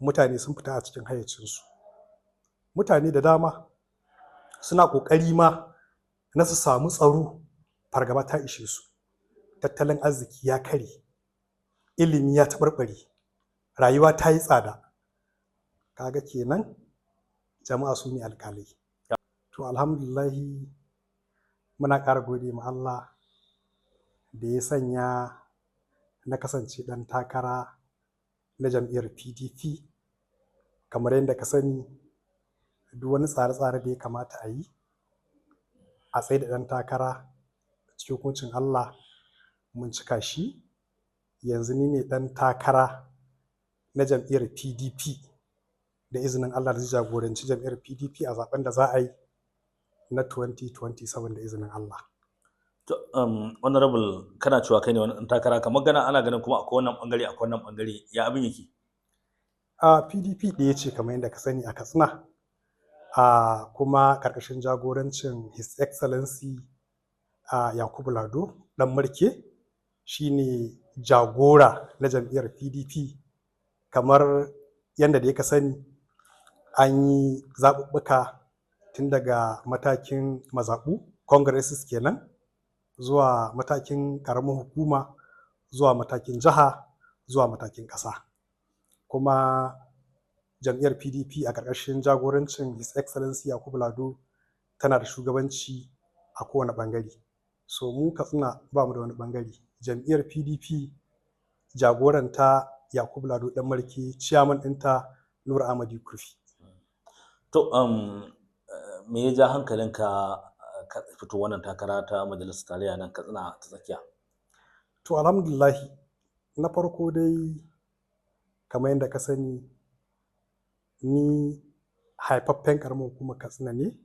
mutane sun fita a cikin hayyacinsu. Mutane da dama suna ƙoƙari ma na su samu tsaro, fargaba ta ishe su. Tattalin arziki ya karye, ilimi ya taɓarɓare, rayuwa ta yi tsada. Kaga kenan jama'a su ne alƙalai. To alhamdulillahi muna ƙara gode ma Allah da ya sanya na kasance ɗan takara na jam'iyyar PDP. Kamar yadda ka sani, duk wani tsare-tsare da ya kamata a yi a tsaye da ɗan takara cikin hukuncin Allah mun cika shi. Yanzu ni ne ɗan takara na jam'iyyar PDP da izinin Allah da zai jagoranci jam'iyyar PDP a zaben da za a yi na 2027 da izinin Allah. Honorable, kana cewa kai ne wani ɗan takara, kamar gana ana ganin kuma akwai wannan ɓangare akwai wannan ɓangare, ya abin yake? A PDP ɗaya ce kamar yadda ka sani a Katsina, kuma ƙarƙashin jagorancin His Excellency Yakubu Lado ɗan Marke shi ne jagora na jam'iyyar PDP. Kamar yadda da ka sani an yi zaɓuɓɓuka tun daga matakin mazaɓu congresses kenan zuwa matakin ƙaramin hukuma zuwa matakin jiha zuwa matakin ƙasa. Kuma jam'iyyar PDP a ƙarƙashin jagorancin His Excellency Yakubu Lado tana da shugabanci a kowane ɓangare. So mu Katsina ba mu da wani ɓangare. Jam'iyyar PDP jagoranta Yakubu Lado ɗan Marke, ciyaman ɗinta Nura Ahmadu Kurfi. To me ya ja hankalinka ka fito wannan takara ta majalisar tarayya nan Katsina ta tsakiya? To alhamdulillahi, na farko dai kamar yadda ka sani ni haifaffen ƙaramin hukumar Katsina ne.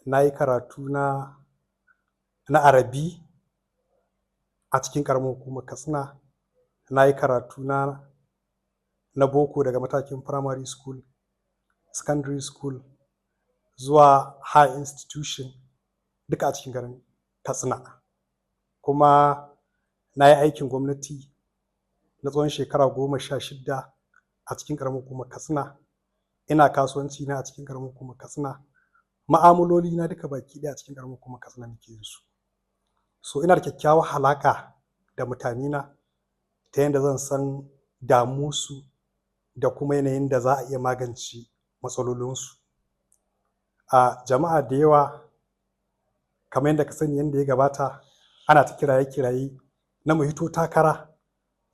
Na yi karatu na Arabi a cikin ƙaramin hukumar Katsina. Na yi karatu na boko daga matakin primary school, secondary school zuwa high institution duka a cikin garin Katsina. Kuma na yi aikin gwamnati na tsawon shekara 16 a cikin ƙaramin hukumar Katsina. Ina kasuwanci na a cikin ƙaramin hukumar Katsina. Ma'amaloli na duka baki ɗaya a cikin ƙaramin hukumar Katsina nake yin su. So ina da kyakkyawar alaƙa da mutanena ta yadda zan san damuwarsu da kuma yanayin da za a iya magance matsalolinsu. A jama'a da yawa kamar yadda ka sani yadda ya gabata ana ta kiraye-kiraye na mu hito takara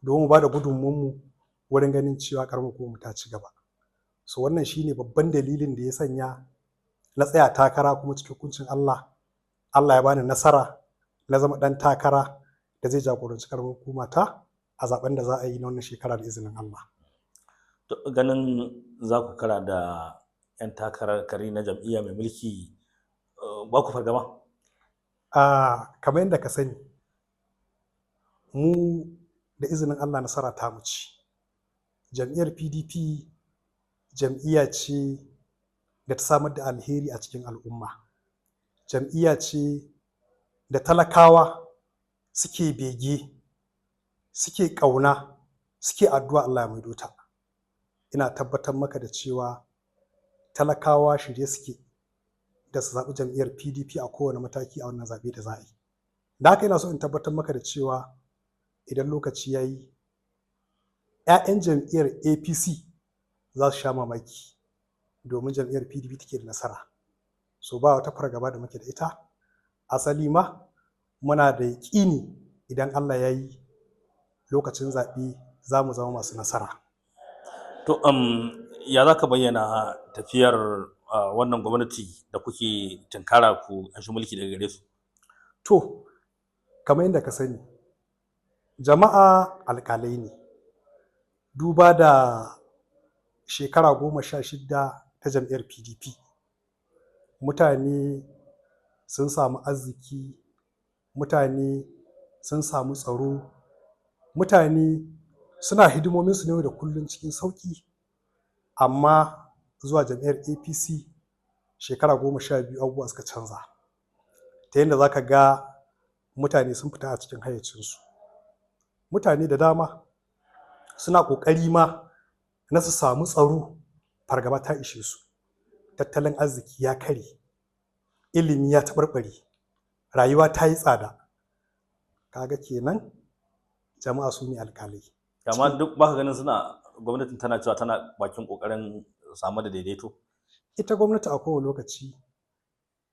domin mu ba da gudunmuwarmu wurin ganin cewa ƙaramar hukumar ta ci gaba. So wannan shine babban dalilin da ya sanya na tsaya takara, kuma cikin hukuncin Allah, Allah ya bani nasara na zama ɗan takara da zai jagoranci ƙaramar hukuma ta a zaben da za a yi na wannan shekara da izinin Allah. To ganin za ku kara da 'yan takarkari na jam'iyya mai mulki, ba ku fargaba? Kamar yadda ka sani mu da izinin Allah nasara ta mu ci. Jam'iyyar PDP jam'iyya ce da ta samar da alheri a cikin al'umma. Jam'iyya ce da talakawa suke bege, suke ƙauna, suke addu'a Allah ya maido ta. Ina tabbatar maka da cewa talakawa shirye suke da su zaɓi jam'iyyar PDP a kowane mataki a wannan zaɓe da za a yi. Da haka ina so in tabbatar maka da cewa idan lokaci ya yi, 'ya'yan jam'iyyar APC za su sha mamaki domin jam'iyyar PDP take da nasara. So ba wata fargaba da muke da ita. Asali ma muna da yaƙini idan Allah ya yi lokacin zaɓe za mu zama masu nasara. To ya za ka bayyana tafiyar wannan gwamnati da kuke tunkara ku anshi mulki daga gare su? To kamar yadda ka sani jama'a alƙalai ne. Duba da shekara 16 ta jam'iyyar PDP, mutane sun samu arziki, mutane sun samu tsaro, mutane suna hidimominsu ne da kullum cikin sauƙi. Amma zuwa jam'iyyar APC shekara 12 abubuwa suka canza, ta yadda za ka ga mutane sun fita a cikin hayyacinsu. Mutane da dama suna ƙoƙari ma na su samu tsaro, fargaba ta ishe su, tattalin arziki ya kare, ilimi ya taɓarɓare, rayuwa ta yi tsada. Kaga kenan jama'a su ne alƙalai. amma duk baka ganin gwamnatin tana cewa tana bakin kokarin samar da daidaito. Ita gwamnati a kowane lokaci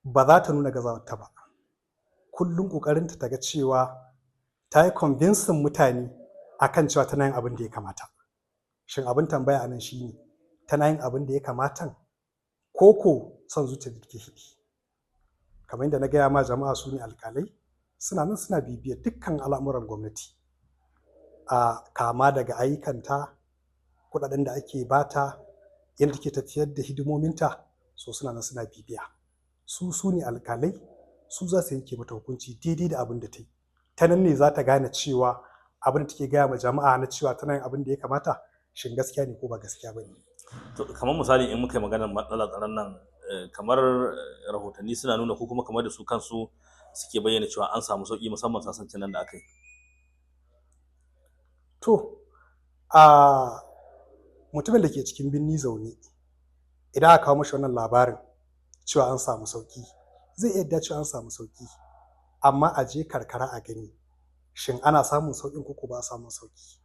ba za ta nuna gazawarta ba, kullum ƙoƙarinta ta ga cewa ta yi convincing mutane akan cewa tana yin abin da ya kamata. Shin abin tambaya anan shine tana yin abin da ya kamatan ko son zuciyar da take hidi? Kamar yadda na gaya ma, jama'a su ne alƙalai, suna nan suna bibiyar dukkan al'amuran gwamnati, a kama daga ayyukanta, kuɗaɗen da ake bata, yadda take tafiyar da hidimominta, so suna nan suna bibiya. Su ne alƙalai, su za su yanke mata hukunci daidai da abin da ta yi. Ta nan ne za ta gane cewa abin da take gaya ma jama'a na cewa tana yin abin da ya kamata, shin gaskiya ne ko ba gaskiya ba ne. Kamar misali in muka yi maganar matsalar tsaron nan, kamar rahotanni suna nuna ko kuma kamar da su kansu suke bayyana cewa an samu sauƙi musamman sasancin nan da aka yi. To, mutumin da ke cikin birni zaune, idan aka kawo mashi wannan labarin cewa an samu sauƙi, zai iya yadda cewa an samu sauƙi, amma a je karkara a gani, shin ana samun sauƙin ko ba a samun sauƙi.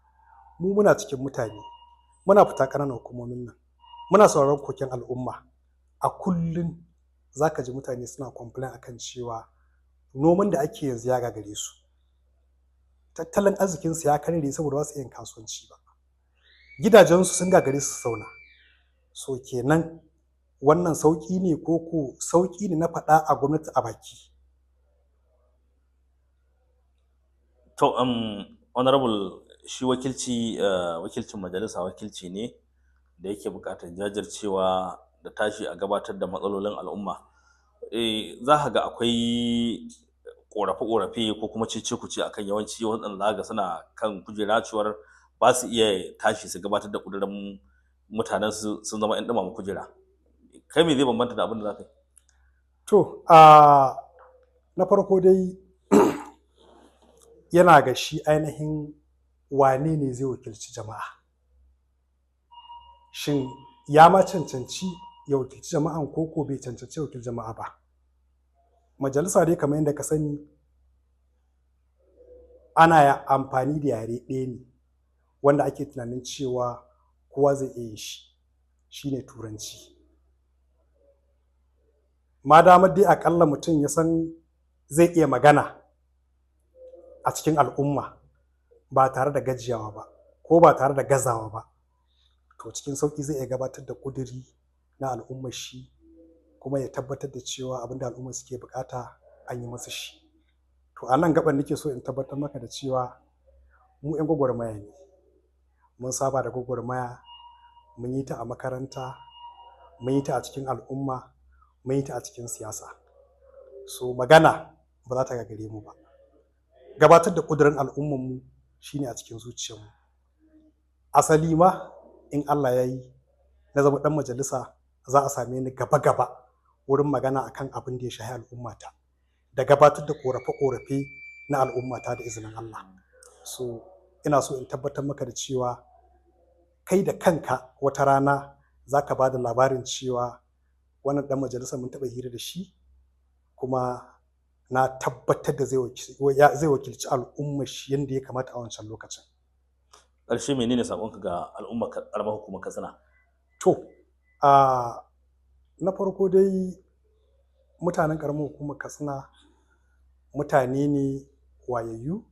Mu muna cikin mutane, muna fita ƙananan hukumomin nan, muna sauraron koken al'umma. A kullum za ka ji mutane suna complain akan cewa noman da ake yanzu ya gagare su, tattalin arzikinsu ya karye saboda ba su yin kasuwanci ba, gidajensu sun gagare su zauna. So kenan wannan sauƙi ne ko sauƙi ne na faɗa a gwamnati a baki. To, honorable, shi wakilcin majalisa wakilci ne da yake buƙatar jajircewa da tashi a gabatar da matsalolin al'umma. Za ka ga akwai ƙorafe-ƙorafe ko kuma cece-kuce akan yawanci waɗanda za ka ga suna kan kujera cewar ba su iya tashi su gabatar da ƙudurin mutanen sun zama 'yan ɗumama kujera. Kai me zai bambanta da abin da za ka yi? To, na farko dai yana ga shi ainihin wane ne zai wakilci jama'a. Shin ya ma cancanci ya wakilci jama'an ko bai cancanci ya wakilci jama'a ba. Majalisa dai kamar yadda ka sani ana amfani da yare ɗaya ne wanda ake tunanin cewa kowa zai iya yin shi ne Turanci. Ma damar dai aƙalla mutum ya san zai iya magana a cikin al'umma ba tare da gajiyawa ba ko ba tare da gazawa ba, to cikin sauƙi zai iya gabatar da ƙuduri na al'ummar shi kuma ya tabbatar da cewa abin da al'ummar suke buƙata an yi masa shi. To a nan gaban nake so in tabbatar maka da cewa mu 'yan gwagwarmaya ne, mun saba da gwagwarmaya, mun yi ta a makaranta, mun yi ta a cikin al'umma, mun yi ta a cikin siyasa. So magana ba za ta gagare mu ba. Gabatar da ƙudurin al'ummarmu shi ne a cikin zuciyarmu. Asali ma in Allah ya yi na zama ɗan majalisa, za a same ni gaba-gaba wurin magana akan abin da ya shafi al'ummata da gabatar da ƙorafe-ƙorafe na al'ummata da izinin Allah. So ina so in tabbatar maka da cewa kai da kanka wata rana za ka ba da labarin cewa wannan ɗan majalisa mun taɓa hira da shi kuma na tabbatar da zai wakilci al'ummar shi yadda ya kamata a wancan lokacin. Ƙarshe menene saƙonka ga al'ummar ƙaramar hukumar Katsina? To, na farko dai mutanen ƙaramar hukumar Katsina mutane ne wayayyu,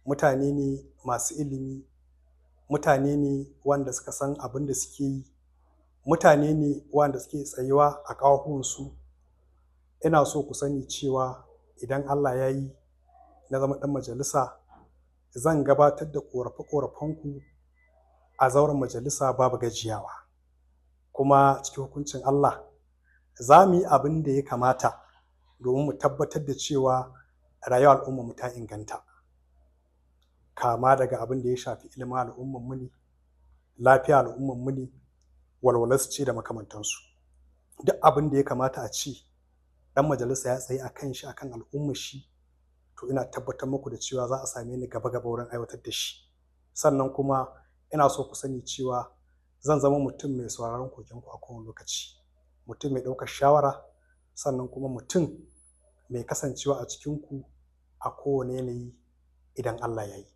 mutane ne masu ilimi, mutane ne wanda suka san abin da suke yi, mutane ne wanda suke tsayuwa a ƙafafunsu. Ina so ku sani cewa idan Allah ya yi na zama ɗan majalisa, zan gabatar da ƙorafe-ƙorafenku a zauren majalisa babu gajiyawa. Kuma cikin hukuncin Allah za mu yi abin da ya kamata domin mu tabbatar da cewa rayuwar al'ummarmu ta inganta. Kama daga abin da ya shafi ilimin al'ummarmu ne, lafiya al'ummarmu ne, walwalarsu ce da makamantansu. Duk abin da ya kamata a ce ɗan majalisa ya tsaye a kan shi, a kan al'ummar shi, to ina tabbatar muku da cewa za a same ni gaba-gaba wurin aiwatar da shi. Sannan kuma ina so ku sani cewa zan zama mutum mai sauraron kokenku a kowane lokaci, mutum mai ɗaukar shawara, sannan kuma mutum mai kasancewa a cikinku a kowane yanayi idan Allah ya yi.